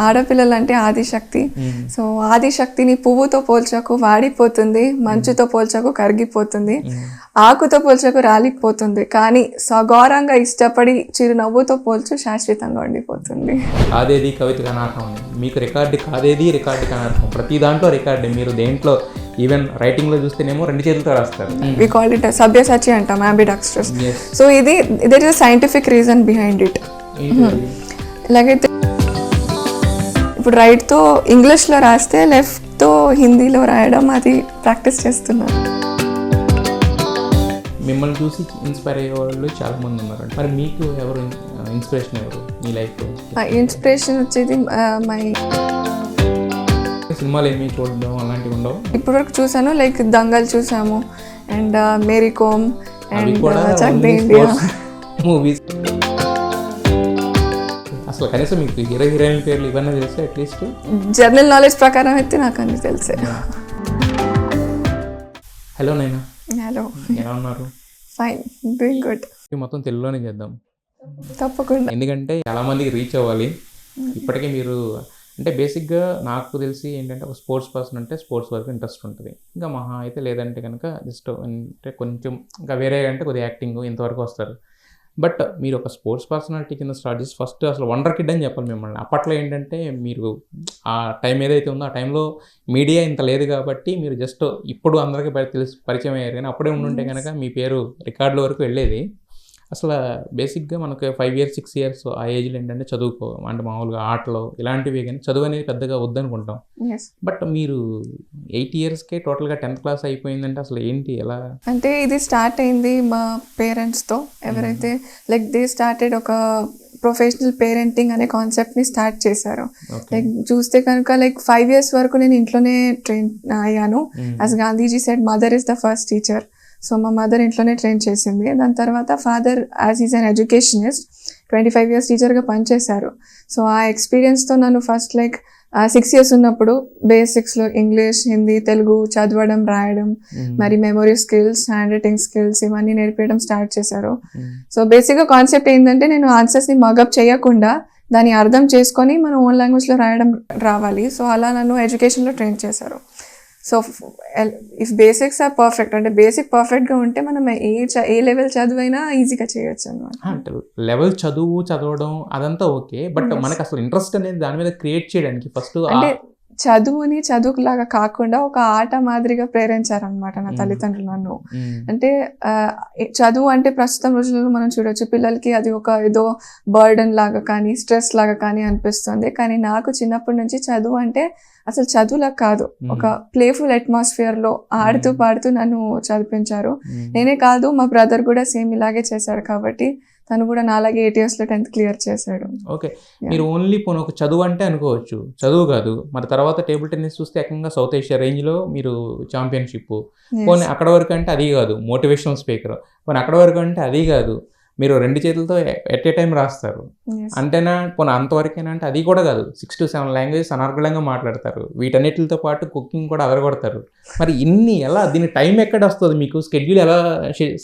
ఆడపిల్లలంటే Adishakti. So ఆదిశక్తిని పువ్వుతో పోల్చకు వాడిపోతుంది, మంచుతో పోల్చకు కరిగిపోతుంది, ఆకుతో పోల్చకు రాలిపోతుంది, కానీ సగౌరవంగా ఇష్టపడి చిరునవ్వుతో పోల్చు శాశ్వతంగా ఉండిపోతుంది. కాదేది కవితకు అనర్హం, మీకు రికార్డు కాదేది రికార్డుకి అనర్హం, ప్రతి దాంట్లో రికార్డే. మీరు దేంట్లో ఈవెన్ రైటింగ్లో చూస్తేనేమో 2 చేతులతో రాస్తారు. వి కాల్ ఇట్ సభ్యసాచి అంటాం, అంబిడెక్స్ట్రస్. సో ఇది there is a scientific reason behind it. ఎలాగైతే ఇప్పుడు రైట్తో ఇంగ్లీష్లో రాస్తే లెఫ్ట్తో హిందీలో రాయడం, అది ప్రాక్టీస్ చేస్తున్నాను. మిమ్మల్ని చూసి ఇన్స్పైర్ అయ్యే వాళ్ళు చాలా మంది ఉన్నారు. మరి మీకు ఎవరు ఇన్స్పిరేషన్, ఎవరు మీ లైఫ్లో? ఇన్స్పిరేషన్ వచ్చేది మై సినిమాలు ఏమి చూడడం అలాంటివి ఉండవు? ఇప్పటివరకు చూసాను, లైక్ దంగల్ చూసాము, and Mary Kom, and Chak De India movies. అసలు కనీసం మీకు హీరో హీరోయిన్ పేర్లు ఇవన్నీ తెలిస్తే అట్లీస్ట్ జనరల్ నాలెడ్జ్ ప్రకారం అయితే నాకు అన్ని తెలిసే. హలో నైనా. హలో, ఎలా ఉన్నారు? Fine, doing good. మొత్తం తెలుగులోనే చేద్దాం తప్పకుండా, ఎందుకంటే చాలా మందికి రీచ్ అవ్వాలి. ఇప్పటికే మీరు అంటే బేసిక్గా నాకు తెలిసి ఏంటంటే ఒక స్పోర్ట్స్ పర్సన్ అంటే స్పోర్ట్స్ వరకు ఇంట్రెస్ట్ ఉంటుంది, ఇంకా మహా అయితే లేదంటే కనుక జస్ట్ అంటే కొంచెం ఇంకా వేరే అంటే కొద్దిగా యాక్టింగ్ ఇంతవరకు వస్తారు. బట్ మీరు ఒక స్పోర్ట్స్ పర్సనాలిటీ కింద స్టార్ట్ చేసి ఫస్ట్ అసలు వండర్ కిడ్ అని చెప్పాలి మిమ్మల్ని. అప్పట్లో ఏంటంటే మీరు ఆ టైం ఏదైతే ఉందో ఆ టైంలో మీడియా ఇంత లేదు కాబట్టి మీరు జస్ట్ ఇప్పుడు అందరికీ పరిచయం అయ్యారు, కానీ అప్పుడే ఉండుంటే కనుక మీ పేరు రికార్డుల వరకు వెళ్ళేది. అసలు బేసిక్గా మనకు 5 years 6 years ఆ ఏజ్లో ఏంటంటే చదువుకో అంటే మామూలుగా ఆటలు ఇలాంటివి, కానీ చదువు అనేది పెద్దగా వద్దనుకుంటాం. బట్ మీరు 8 yearsకే టోటల్గా 10th class అయిపోయిందంటే అసలు ఏంటి, ఎలా? అంటే ఇది స్టార్ట్ అయింది మా పేరెంట్స్తో. ఎవరైతే లైక్ దే స్టార్టెడ్ ఒక ప్రొఫెషనల్ పేరెంటింగ్ అనే కాన్సెప్ట్ని స్టార్ట్ చేశారు. లైక్ చూస్తే కనుక లైక్ 5 years వరకు నేను ఇంట్లోనే ట్రైన్ అయ్యాను. As Gandhiji said, mother is the first teacher. So మా మదర్ ఇంట్లోనే ట్రైన్ చేసింది. దాని తర్వాత father as is an educationist 25 years టీచర్గా పనిచేశారు. సో ఆ ఎక్స్పీరియన్స్తో నన్ను ఫస్ట్ లైక్ 6 years ఉన్నప్పుడు బేసిక్స్లో ఇంగ్లీష్, హిందీ, తెలుగు చదవడం, రాయడం, మరి memory skills, hand writing skills ఇవన్నీ నేర్పించడం స్టార్ట్ చేశారు. సో బేసిక్గా కాన్సెప్ట్ ఏంటంటే నేను ఆన్సర్స్ని మగప్ చేయకుండా దాన్ని అర్థం చేసుకొని మన ఓన్ లాంగ్వేజ్లో రాయడం రావాలి. సో అలా నన్ను ఎడ్యుకేషన్లో ట్రైన్ చేశారు. So if basics are perfect, అంటే బేసిక్ పర్ఫెక్ట్గా ఉంటే మనం ఏ లెవెల్ చదువైనా ఈజీగా చేయొచ్చు అనమాట. అంటే లెవెల్ చదవడం అదంతా ఓకే, బట్ మనకు అసలు ఇంట్రెస్ట్ అనేది దాని మీద క్రియేట్ చేయడానికి ఫస్ట్ అంటే చదువుని చదువులాగా కాకుండా ఒక ఆట మాదిరిగా ప్రేరించారనమాట నా తల్లిదండ్రులు నన్ను. అంటే చదువు అంటే ప్రస్తుతం రోజుల్లో మనం చూడొచ్చు పిల్లలకి అది ఒక ఏదో బర్డన్ లాగా కానీ స్ట్రెస్ లాగా కానీ అనిపిస్తుంది. కానీ నాకు చిన్నప్పటి నుంచి చదువు అంటే అసలు చదువులా కాదు, ఒక ప్లేఫుల్ అట్మాస్ఫియర్లో ఆడుతూ పాడుతూ నన్ను చదివించారు. నేనే కాదు, మా బ్రదర్ కూడా సేమ్ ఇలాగే చేశారు కాబట్టి తను కూడా నాలాగే 8 yearsలో 10th క్లియర్ చేశాడు. ఓకే, మీరు ఓన్లీ పోనీ ఒక చదువు అంటే అనుకోవచ్చు, చదువు కాదు. మరి తర్వాత టేబుల్ టెన్నిస్ చూస్తే ఏకంగా సౌత్ ఏషియా రేంజ్లో మీరు ఛాంపియన్షిప్, పోనీ అక్కడ వరకు అంటే అది కాదు మోటివేషనల్ స్పీకర్, పోనీ అక్కడ వరకు అంటే అది కాదు మీరు 2 చేతులతో ఎట్ ఏ టైం రాస్తారు అంటేనా, పోనీ అంతవరకేనా అంటే అది కూడా కాదు. 6 to 7 లాంగ్వేజెస్ అనర్గళంగా మాట్లాడతారు, వీటన్నిటితో పాటు కుకింగ్ కూడా అదరగొడతారు. మరి ఇన్ని ఎలా, దీని టైం ఎక్కడ వస్తుంది మీకు, స్కెడ్యూల్ ఎలా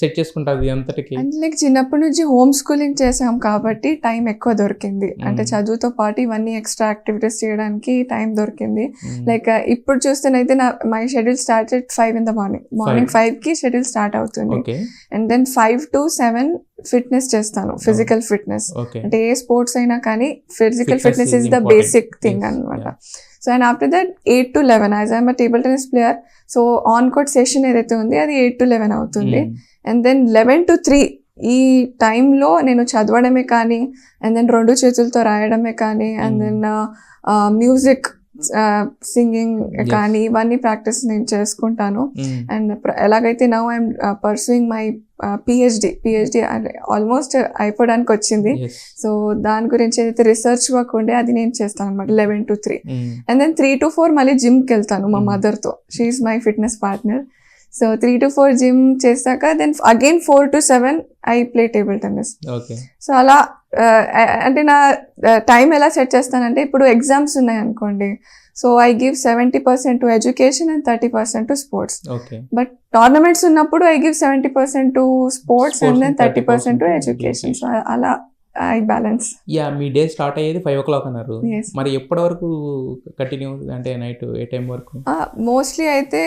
సెట్ చేసుకుంటుంది అంతటికి? అంటే లైక్ చిన్నప్పటి నుంచి హోమ్ స్కూలింగ్ చేసాం కాబట్టి టైం ఎక్కువ దొరికింది. అంటే చదువుతో పాటు ఇవన్నీ ఎక్స్ట్రా యాక్టివిటీస్ చేయడానికి టైం దొరికింది. లైక్ ఇప్పుడు చూస్తేనైతే my schedule start at 5 in the morning. Morning 5కి షెడ్యూల్ స్టార్ట్ అవుతుంది. అండ్ దెన్ 5 to 7 ఫిట్నెస్ చేస్తాను, ఫిజికల్ ఫిట్నెస్. అంటే ఏ స్పోర్ట్స్ అయినా కానీ physical fitness is the basic thing అనమాట. So and after that 8 to 11 as I'm table tennis player. So on court session ఏదైతే ఉంది అది 8 to 11 అవుతుంది. అండ్ దెన్ 11 to 3 ఈ టైంలో నేను చదవడమే కానీ, అండ్ దెన్ 2 చేతులతో రాయడమే కానీ, అండ్ దెన్ మ్యూజిక్ సింగింగ్ కానీ ఇవన్నీ ప్రాక్టీస్ నేను చేసుకుంటాను. అండ్ ఎలాగైతే now I'm pursuing my PhD almost అయిపోవడానికి వచ్చింది. సో దాని గురించి ఏదైతే రీసెర్చ్ వర్క్ ఉండే అది నేను చేస్తాను అనమాట 11 to 3. అండ్ దెన్ 3 to 4 మళ్ళీ జిమ్కి వెళ్తాను మా మదర్తో. She is my fitness partner. So 3 to 4 gym చేశాక then again 4 to 7 I play table tennis. So అలా అంటే నా టైం ఎలా సెట్ చేస్తానంటే ఇప్పుడు ఎగ్జామ్స్ ఉన్నాయి అనుకోండి, so I give 70% to education and 30% to sports. But tournaments ఉన్నప్పుడు I give 70% to sports and then 30% to education. So అలా ఐ బ్యాలెన్స్. యా, మీ డే స్టార్ట్ అయ్యేది 5 o'clock అన్నారు. Yes. మరి ఎప్పటి వరకు కంటిన్యూ, అంటే నైట్ ఏ టైం వరకు? మోస్ట్లీ అయితే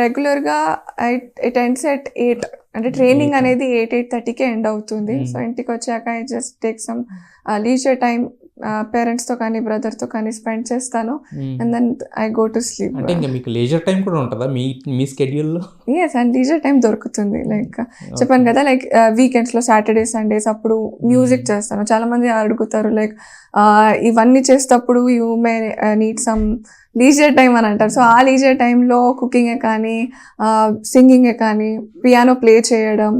రెగ్యులర్గా ఇట్ ఎండ్స్ ఎట్ 8, అంటే ట్రైనింగ్ అనేది 8:30కే ఎండ్ అవుతుంది. సో ఇంటికి వచ్చాక I just take some leisure time పేరెంట్స్తో కానీ బ్రదర్తో కానీ స్పెండ్ చేస్తాను, and then I go to sleep. అంటే ఇంకా మీకు లేజర్ టైం కూడా ఉంటుందా మీ స్కెడ్యూల్లో? ఎస్, అండ్ లీజర్ టైం దొరుకుతుంది. లైక్ చెప్పాను కదా, లైక్ వీకెండ్స్లో సాటర్డే సండేస్ అప్పుడు మ్యూజిక్ చేస్తాను. చాలా మంది అడుగుతారు లైక్ ఇవన్నీ చేసేటప్పుడు you may need some leisure time అని అంటారు. సో ఆ లీజర్ టైంలో కుకింగే కానీ సింగింగే కానీ పియానో ప్లే చేయడం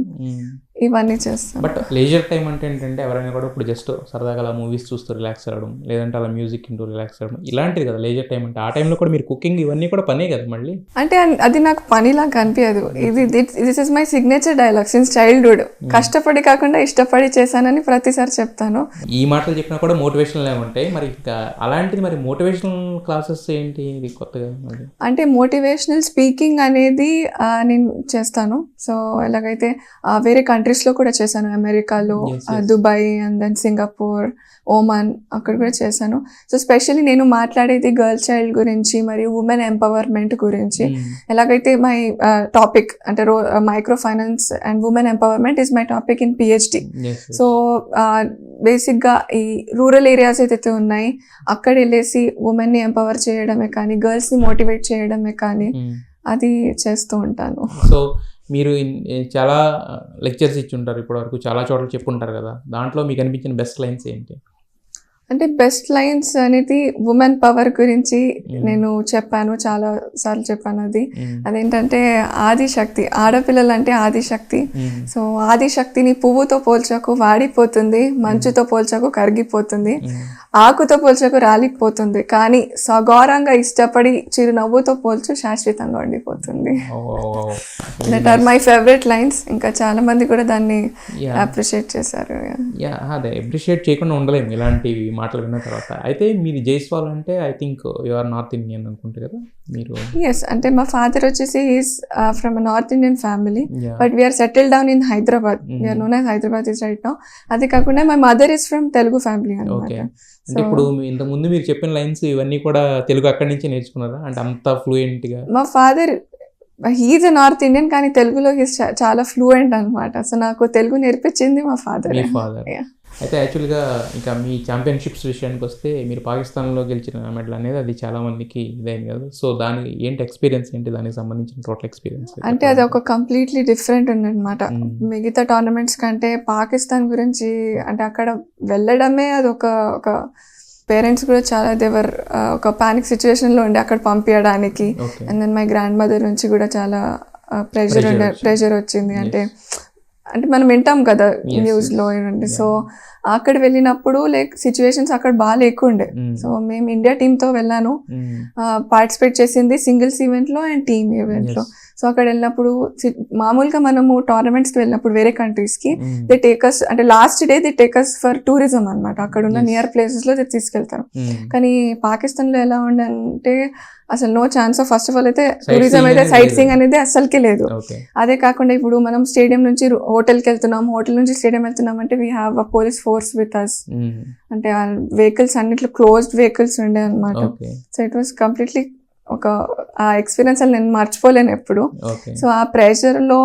ఇవన్నీ చేస్తాను. బట్ లేజర్ టైం అంటే ఏంటంటే ఎవరైనా కూడా ఇప్పుడు జస్ట్ సరదాగా అలా మూవీస్ చూస్తూ రిలాక్స్ అవ్వడం, లేదంటే అలా మ్యూజిక్ ఇంటూ రిలాక్స్ అవ్వడం, ఇలాంటిది కదా లేజర్ టైం అంటే. ఆ టైంలో కూడా మీరు కుకింగ్ ఇవన్నీ కూడా పనే కదా మళ్ళీ. అంటే అది నాకు పనిలా కనిపించదు. This is my signature dialogue since childhood. కష్టపడి కాకుండా ఇష్టపడి చేశానని ప్రతిసారి చెప్తాను. ఈ మాటలు చెప్పినా కూడా మోటివేషనల్ ఉంటాయి. మరి ఇంకా అలాంటిది మరి మోటివేషనల్ క్లాసెస్ ఏంటి ఇది కొత్తగా? అంటే మోటివేషనల్ స్పీకింగ్ అనేది నేను చేస్తాను. సో ఎలాగైతే వేరే కంట్రీస్లో కూడా చేశాను, అమెరికాలో, Dubai and then Singapore, Oman, అక్కడ కూడా చేశాను. సో స్పెషల్లీ నేను మాట్లాడేది గర్ల్ చైల్డ్ గురించి మరియు ఉమెన్ ఎంపవర్మెంట్ గురించి. ఎలాగైతే మై టాపిక్ అంటే micro finance and women empowerment is my topic in PhD. So బేసిక్గా ఈ రూరల్ ఏరియాస్ ఏదైతే ఉన్నాయి అక్కడ వెళ్ళేసి ఉమెన్ని ఎంపవర్ చేయడమే కానీ గర్ల్స్ని మోటివేట్ చేయడమే కానీ అది చేస్తూ ఉంటాను. సో మీరు చాలా లెక్చర్స్ ఇచ్చి ఉంటారు ఇప్పటివరకు, చాలా చోట్ల చెప్పుంటారు కదా, దాంట్లో మీకు అనిపించిన బెస్ట్ లైన్స్ ఏంటి? అంటే బెస్ట్ లైన్స్ అనేది ఉమెన్ పవర్ గురించి నేను చెప్పాను, చాలా సార్లు చెప్పాను. అదేంటంటే ఆదిశక్తి, ఆడపిల్లలు అంటే ఆదిశక్తి. సో ఆదిశక్తిని పువ్వుతో పోల్చకు వాడిపోతుంది, మంచుతో పోల్చకు కరిగిపోతుంది, ఆకుతో పోల్చకు రాలిపోతుంది, కానీ సగౌరవంగా ఇష్టపడి చిరునవ్వుతో పోల్చు శాశ్వతంగా ఉండిపోతుంది. That are my favourite lines. ఇంకా చాలా మంది కూడా దాన్ని అప్రిషియేట్ చేశారు. అదే అప్రిషియేట్ చేయకుండా ఉండలేము ఇలాంటివి మాటలు విన్న తర్వాత. అయితే మీరు జైస్వాల్ అంటే I think you are north Indian అనుకుంటే కదా మీరు? ఎస్, అంటే మా ఫాదర్ వచ్చేసి is from north Indian family, but we're settle down in Hyderabad. We're known as Hyderabad is right now. అది కాకుండా my mother is from Telugu family అన్నమాట. అంటే ఇప్పుడు ఇంతకుముందు మీరు చెప్పిన లైన్స్ ఇవన్నీ కూడా తెలుగు అక్కడి నుంచి నేర్చుకున్నారా? అంటే అంత ఫ్లూయెంట్గా? మా father he's a north Indian, కానీ తెలుగులో హీస్ చాలా ఫ్లూయెంట్ అనమాట. సో నాకు తెలుగు నేర్పించింది మా ఫాదర్. అయితే యాక్చువల్గా ఇంకా మీ ఛాంపియన్షిప్స్ విషయానికి వస్తే మీరు పాకిస్తాన్లో గెలిచిన మెడల్ అనేది అది చాలా మందికి ఇదైంది కదా. సో దాని ఏంటి ఎక్స్పీరియన్స్ ఏంటి, దానికి సంబంధించిన టోటల్ ఎక్స్పీరియన్స్? అంటే అది ఒక కంప్లీట్లీ డిఫరెంట్ ఉందన్నమాట. మిగతా టోర్నమెంట్స్ కంటే పాకిస్తాన్ గురించి అంటే అక్కడ వెళ్ళడమే అది ఒక పేరెంట్స్ కూడా చాలా దేవర్ ఒక పానిక్ సిచ్యువేషన్లో ఉండే అక్కడ పంపించడానికి. And then my grand mother నుంచి కూడా చాలా ప్రెషర్ వచ్చింది. అంటే మనం వింటాం కదా న్యూస్లో ఏంటంటే. సో అక్కడ వెళ్ళినప్పుడు లైక్ సిచ్యువేషన్స్ అక్కడ బాగా లేకుండే. సో మేము ఇండియా టీంతో వెళ్ళాను, పార్టిసిపేట్ చేసింది సింగిల్స్ ఈవెంట్లో అండ్ టీమ్ ఈవెంట్లో. సో అక్కడ వెళ్ళినప్పుడు మామూలుగా మనము టోర్నమెంట్స్కి వెళ్ళినప్పుడు వేరే కంట్రీస్కి దే టేకస్ అంటే last day they takes for tourism అనమాట. అక్కడ ఉన్న నియర్ ప్లేసెస్లో దే తీసుకెళ్తారు. కానీ పాకిస్తాన్లో ఎలా ఉండంటే అసలు no chance of first of all అయితే టూరిజం అయితే సైట్ సీయింగ్ అనేది అస్సలకే లేదు. అదే కాకుండా ఇప్పుడు మనం స్టేడియం నుంచి హోటల్కి వెళ్తున్నాం, హోటల్ నుంచి స్టేడియం వెళ్తున్నాం అంటే we have a police force with us. అంటే ఆ వెహికల్స్ అన్నిట్లో క్లోజ్డ్ వెహికల్స్ ఉండే అనమాట. సో ఇట్ వాస్ కంప్లీట్లీ ఆ ఎక్స్పీరియన్స్ అని నేను మర్చిపోలేను ఎప్పుడు. సో ఆ ప్రెషర్లో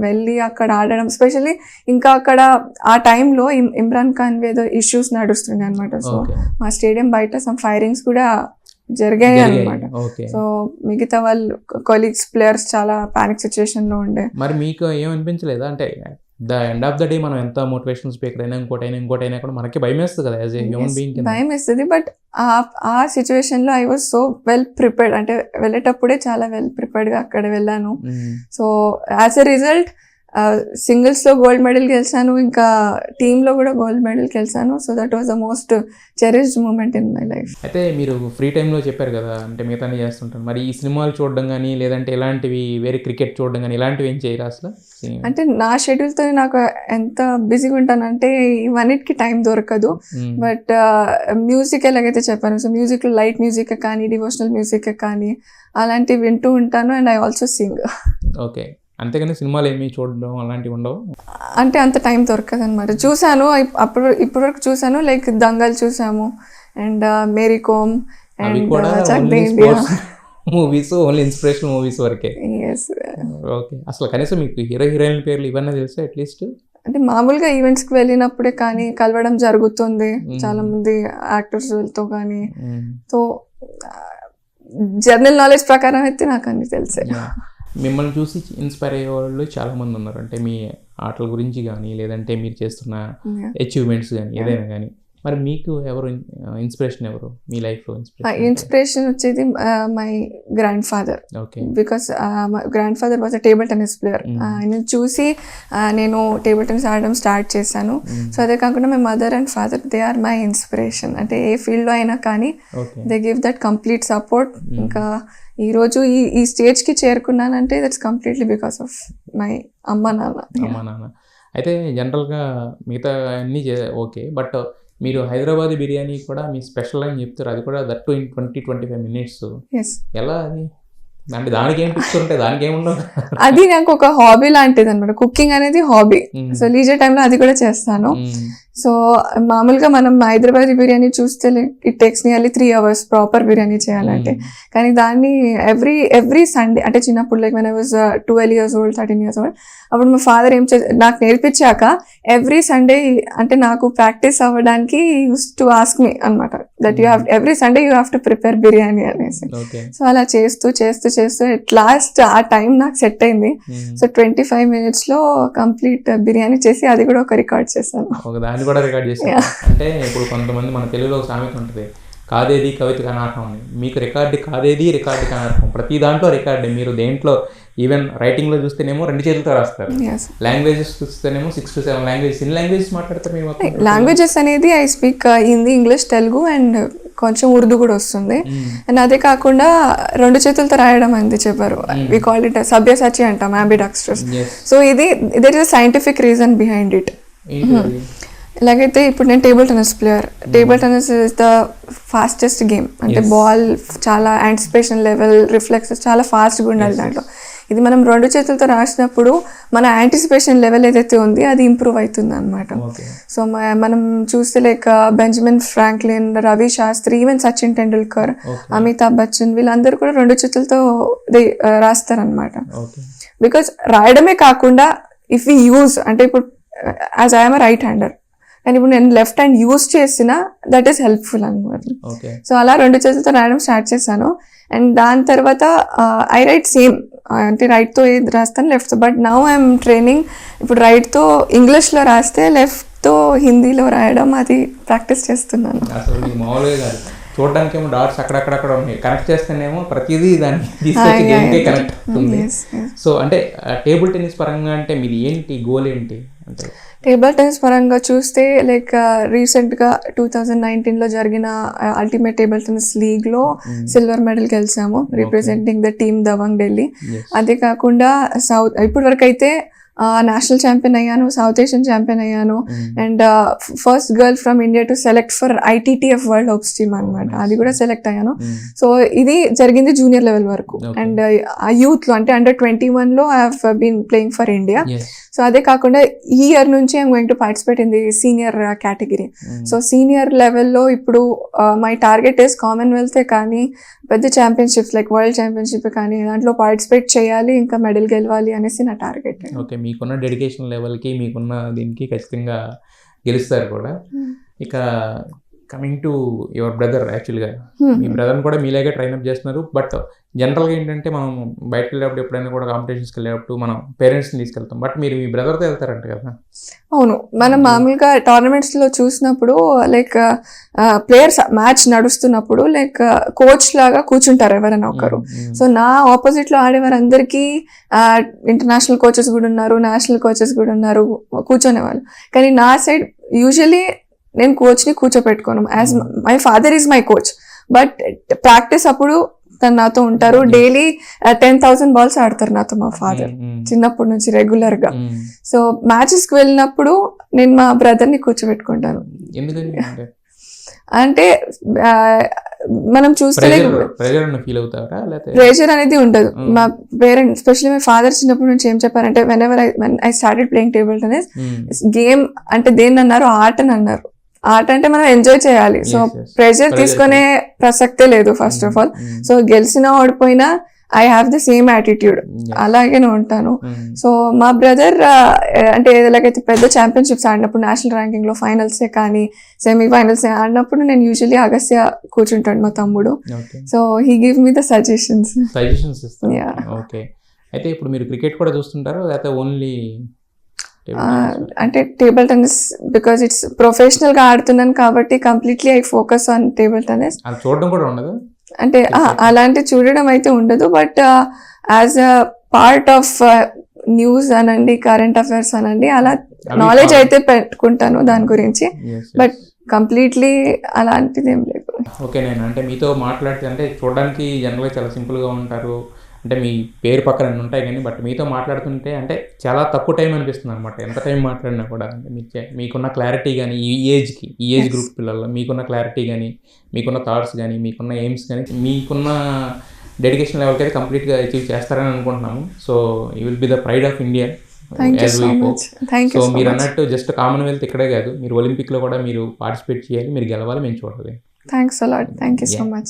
వెళ్ళి అక్కడ ఆడడం, స్పెషల్లీ ఇంకా అక్కడ ఆ టైంలో ఇమ్రాన్ ఖాన్ ఏదో ఇష్యూస్ నడుస్తుండే అనమాట. సో మా స్టేడియం బయట సమ్ ఫైరింగ్స్ కూడా జరిగాయి అనమాట. సో మిగతా వాళ్ళు కొలీగ్స్ ప్లేయర్స్ చాలా పానిక్ సిచ్యువేషన్ లో ఉండే. మరి మీకు ఏమనిపించలేదా? అంటే the end of the day మనం ఎంత మోటివేషనల్ స్పీకర్ అయినా ఇంకోటైనా కూడా మనకి భయం వేస్తుంది కదా యాజ్ ఏ హ్యూమన్ బీయింగ్. భయం వేస్తుంది, బట్ ఆ సిచ్యువేషన్ లో I was so well prepared. అంటే వెళ్ళేటప్పుడే చాలా వెల్ ప్రిపేర్డ్ గా అక్కడ వెళ్ళాను. సో యాజ్ ఎ రిజల్ట్ సింగిల్స్లో గోల్డ్ మెడల్ గెలిచాను, ఇంకా టీంలో కూడా గోల్డ్ మెడల్ గెలిచాను. So that was the most cherished moment in my life. అయితే మీరు ఫ్రీ టైంలో చెప్పారు కదా అంటే మిగతానే చేస్తుంటాను, మరి ఈ సినిమాలు చూడడం కానీ లేదంటే ఇలాంటివి వేరే క్రికెట్ చూడడం కానీ ఇలాంటివి ఏం చేయరు అసలు? అంటే నా షెడ్యూల్తో నాకు ఎంత బిజీగా ఉంటానంటే ఇవన్నిటికీ టైం దొరకదు. బట్ మ్యూజిక్ ఎలాగైతే చెప్పాను, సో మ్యూజిక్లో లైట్ మ్యూజిక్ కానీ డివోషనల్ మ్యూజిక్ కానీ అలాంటివి వింటూ ఉంటాను. And I also Singh. Okay. అంతేగాని సినిమాలు ఏమీ చూడడం అలాంటివి ఉండవు. అంటే అంత టైం దొరకదు అనమాట. చూసాను ఇప్పటివరకు చూసాను, లైక్ దంగల్ చూసాము అండ్ మేరీ కోమ్ అవి అండ్ కూడా Chak De only India. Sports movies, only inspirational movies వరకే. ఓకే, అసలు కనీసం మీకు హీరో హీరోయిన్ పేర్లు ఇవన్నీ తెలుసా అట్లీస్ట్? అంటే మామూలుగా ఈవెంట్స్కి వెళ్ళినప్పుడే కానీ కలవడం జరుగుతుంది చాలా మంది యాక్టర్స్తో కానీ. సో జనరల్ నాలెడ్జ్ ప్రకారం అయితే నాకు అన్ని తెలిసే. మిమ్మల్ని చూసి ఇన్స్పైర్ అయ్యే వాళ్ళు చాలా మంది ఉన్నారు. అంటే మీ ఆటల గురించి కానీ, లేదంటే మీరు చేస్తున్న అచీవ్మెంట్స్ కానీ, ఏదైనా కానీ. మరి మీకు ఎవరు ఇన్స్పిరేషన్, ఎవరు మీ లైఫ్లో ఇన్స్పిరేషన్ వచ్చేది my grandfather. Okay. Because my grandfather was a table tennis player. ఆయన చూసి నేను టేబుల్ టెన్నిస్ ఆడడం స్టార్ట్ చేశాను. సో అదే కాకుండా my mother and father they are my inspiration. అంటే ఏ ఫీల్డ్లో అయినా కానీ they give that complete support. ఇంకా ఈరోజు ఈ స్టేజ్కి చేరుకున్నానంటే that's completely because of my అమ్మ నాన్న. అయితే జనరల్గా మిగతా అన్నీ ఓకే, బట్ మీరు హైదరాబాద్ బిర్యానీ కూడా మీ స్పెషల్ అని చెప్తారు. అది కూడా దట్ ఇన్ 20-25 minutes. ఎలా అది? అంటే దానికి ఏం టిప్స్ ఉంటాయి, దానికి ఏముండవు? అది నాకు ఒక హాబీ లాంటిది అనమాట. కుకింగ్ అనేది హాబీ. సో లీజర్ టైంలో అది కూడా చేస్తాను. సో మామూలుగా మనం హైదరాబాద్ బిర్యానీ చూస్తే it takes nearly 3 hours proper biryani చేయాలంటే. కానీ దాన్ని ఎవ్రీ సండే, అంటే చిన్నప్పుడు like when I was 12 years old, 13 years old, అప్పుడు మా ఫాదర్ నాకు నేర్పించాక ఎవ్రీ సండే, అంటే నాకు ప్రాక్టీస్ అవ్వడానికి యూస్ టు ఆస్క్ మీ అనమాట that every Sunday you have to prepare biryani అనేసి. సో అలా చేస్తూ అట్ లాస్ట్ ఆ టైం నాకు సెట్ అయింది. సో 25 minutes కంప్లీట్ బిర్యానీ చేసి అది కూడా ఒక రికార్డ్ చేశాను. దాన్ని కూడా రికార్డ్ చేశాను. అంటే ఇప్పుడు కొంతమంది మన తెలుగులో ఒక సామెత ఉంటుంది, కాదేది కవిత కనార్హం అని. మీకు రికార్డు కాదేది రికార్డు కనార్హం. ప్రతి దాంట్లో రికార్డే. మీరు దేంట్లో ఈవెన్ రైటింగ్లో చూస్తేనేమో 2 చేతులతో రాస్తారు. లాంగ్వేజెస్ చూస్తేనేమో 6 to 7 లాంగ్వేజెస్. ఎన్ని లాంగ్వేజెస్ మాట్లాడతారు మీరు? లాంగ్వేజెస్ అనేది I speak Hindi, English, Telugu and కొంచెం ఉర్దూ కూడా వస్తుంది. అండ్ అదే కాకుండా 2 చేతులతో రాయడం అనేది చెప్పారు. వి కాల్ ఇట్ సభ్యసాచి అంటాం, అంబిడెక్స్ట్రస్. సో ఇది there is a scientific reason behind it. ఎలాగైతే ఇప్పుడు నేను table tennis player. Table tennis is the fastest game. అంటే బాల్ చాలా యాంటిసిపేషన్ లెవెల్, రిఫ్లెక్సెస్ చాలా ఫాస్ట్గా ఉండాలి దాంట్లో. ఇది మనం 2 చేతులతో రాసినప్పుడు మన యాంటిసిపేషన్ లెవెల్ ఏదైతే ఉంది అది ఇంప్రూవ్ అవుతుంది అనమాట. సో మనం చూస్తే like Benjamin Franklin, Ravi Shastri, even Sachin Tendulkar, Amitabh Bachchan, వీళ్ళందరూ కూడా 2 చేతులతో రాస్తారనమాట. బికాస్ రాయడమే కాకుండా ఇఫ్ వి యూజ్, అంటే ఇప్పుడు as I'm a right hander, కానీ ఇప్పుడు నేను లెఫ్ట్ హ్యాండ్ యూజ్ చేసిన దట్ ఈస్ హెల్ప్ఫుల్ అనమాట. సో అలా 2 చేతులతో రాయడం స్టార్ట్ చేశాను. అండ్ దాని తర్వాత ఐ రైట్ సేమ్, అంటే రైట్తో ఏది రాస్తాను, లెఫ్ట్తో. But now I'm training. ఇప్పుడు రైట్తో ఇంగ్లీష్లో రాస్తే లెఫ్ట్తో హిందీలో రాయడం, అది ప్రాక్టీస్ చేస్తున్నాను. చూడడానికి ఏమో డాట్స్ అక్కడక్కడ ఉన్నాయి, కనెక్ట్ చేస్తేనేమో ప్రతిదీ దాన్ని తీసుకొచ్చి గేమ్కే కనెక్ట్ అవుతుంది. సో అంటే టేబుల్ టెన్నిస్ పరంగా అంటే మీది ఏంటి, గోల్ ఏంటి? అంటే టేబుల్ టెన్నిస్ పరంగా చూస్తే లైక్ రీసెంట్గా 2019లో జరిగిన అల్టిమేట్ టేబుల్ టెన్నిస్ లీగ్లో సిల్వర్ మెడల్ గెలిచాము, representing the team Dabang Delhi. అదే కాకుండా ఇప్పటి వరకు అయితే నేషనల్ ఛాంపియన్ అయ్యాను, సౌత్ ఏషియన్ ఛాంపియన్ అయ్యాను. And first girl from India to select for ITTF world hopes team అనమాట, అది కూడా సెలెక్ట్ అయ్యాను. సో ఇది జరిగింది జూనియర్ లెవెల్ వరకు. అండ్ ఆ యూత్లో, అంటే అండర్ 21లో I have been playing for India. So అదే కాకుండా ఈ ఇయర్ నుంచి I'm going to participate in the senior category. So senior లెవెల్లో ఇప్పుడు మై టార్గెట్ ఇస్ కామన్వెల్తే కానీ పెద్ద ఛాంపియన్షిప్స్ లైక్ వరల్డ్ ఛాంపియన్షిప్ కానీ దాంట్లో పార్టిసిపేట్ చేయాలి, ఇంకా మెడల్ గెలవాలి అనేసి నా టార్గెట్. ఓకే, మీకున్న డెడికేషన్ లెవెల్కి, మీకున్న దీనికి ఖచ్చితంగా గెలుస్తారు కూడా. ఇక కమింగ్ టు యువర్ బ్రదర్, యాక్చువల్గా మీ బ్రదర్ని కూడా మీలాగే ట్రైన్అప్ చేస్తున్నారు. బట్ జనరల్గా ఏంటంటే మనం బయటకు వెళ్ళేటప్పుడు, ఎప్పుడైనా కూడా కాంపిటీషన్స్కి వెళ్ళేటప్పుడు మనం పేరెంట్స్ని తీసుకెళ్తాం. బట్ మీరు మీ బ్రదర్తో వెళ్తారంట కదా? అవును, మనం మామూలుగా టోర్నమెంట్స్లో చూసినప్పుడు లైక్ ప్లేయర్స్ మ్యాచ్ నడుస్తున్నప్పుడు లైక్ కోచ్ లాగా కూర్చుంటారు ఎవరైనా ఒకరు. సో నా ఆపోజిట్లో ఆడేవారందరికీ ఇంటర్నేషనల్ కోచెస్ కూడా ఉన్నారు, నేషనల్ కోచెస్ కూడా ఉన్నారు కూర్చొనేవాళ్ళు. కానీ నా సైడ్ యూజువలీ నేను కోచ్ని కూర్చోపెట్టుకోను. As my father is my coach, but practice అప్పుడు తను నాతో ఉంటారు. డైలీ 10,000 balls ఆడతారు నాతో మా ఫాదర్, చిన్నప్పటి నుంచి రెగ్యులర్గా. సో మ్యాచెస్కి వెళ్ళినప్పుడు నేను మా బ్రదర్ని కూర్చోబెట్టుకుంటాను. అంటే మనం చూస్తే ప్రెజర్ ఫీల్ అవుతారా లేకపోతే ప్రెషర్ అనేది ఉండదు. మా పేరెంట్స్ ఎస్పెషల్లీ మై ఫాదర్ చిన్నప్పటి నుంచి ఏం చెప్పారంటే when I started playing table tennis, game అంటే దేన్ని అన్నారు, ఆర్ట్ అని అన్నారు. ఆర్ట్ అంటే మనం ఎంజాయ్ చేయాలి. సో ప్రెషర్ తీసుకునే ప్రసక్తే లేదు ఫస్ట్ ఆఫ్ ఆల్. సో గెలిచినా ఓడిపోయినా I have the same attitude, అలాగే ఉంటాను. సో మా బ్రదర్ అంటే ఎలాగైతే పెద్ద ఛాంపియన్షిప్స్ ఆడినప్పుడు నేషనల్ ర్యాంకింగ్ లో ఫైనల్సే కానీ సెమీఫైనల్స్ ఆడినప్పుడు నేను యూజువల్లీ అగస్త్య కూర్చుంటాడు మా తమ్ముడు. So he give me the suggestions. Okay. అయితే ఇప్పుడు మీరు క్రికెట్ కూడా చూస్తుంటారు లేకపోతే ఓన్లీ అంటే table tennis because it's professional గా ఆడుతున్నాను కాబట్టి completely I focus on table tennis. చూడడం కూడా ఉండదు అంటే అలాంటి చూడడం అయితే ఉండదు, but as a part of news అనండి, కరెంట్ అఫైర్స్ అనండి, అలా నాలెడ్జ్ అయితే పెట్టుకుంటాను దాని గురించి, బట్ కంప్లీట్లీ అలాంటిది ఏం లేదు. ఓకే. నేను అంటే మీతో మాట్లాడితే అంటే చూడడానికి జనరల్గా చాలా సింపుల్గా ఉంటారు, అంటే మీ పేరు పక్కన ఉంటాయి కానీ బట్ మీతో మాట్లాడుతుంటే అంటే చాలా తక్కువ టైం అనిపిస్తుంది అనమాట. ఎంత టైం మాట్లాడినా కూడా అంటే మీకున్న క్లారిటీ కానీ ఈ ఏజ్ గ్రూప్ పిల్లల్లో మీకున్న క్లారిటీ కానీ మీకున్న థాట్స్ కానీ మీకున్న ఎయిమ్స్ కానీ మీకున్న డెడికేషన్ లెవెల్కి అయితే కంప్లీట్గా అచీవ్ చేస్తారని అనుకుంటున్నాము. So you will be the pride of India. So మీరు అన్నట్టు జస్ట్ కామన్వెల్త్ ఇక్కడే కాదు, మీరు ఒలింపిక్లో కూడా మీరు పార్టిసిపేట్ చేయాలి, మీరు గెలవాలి, మేము చూడాలి. Thanks a lot. Thank you so much.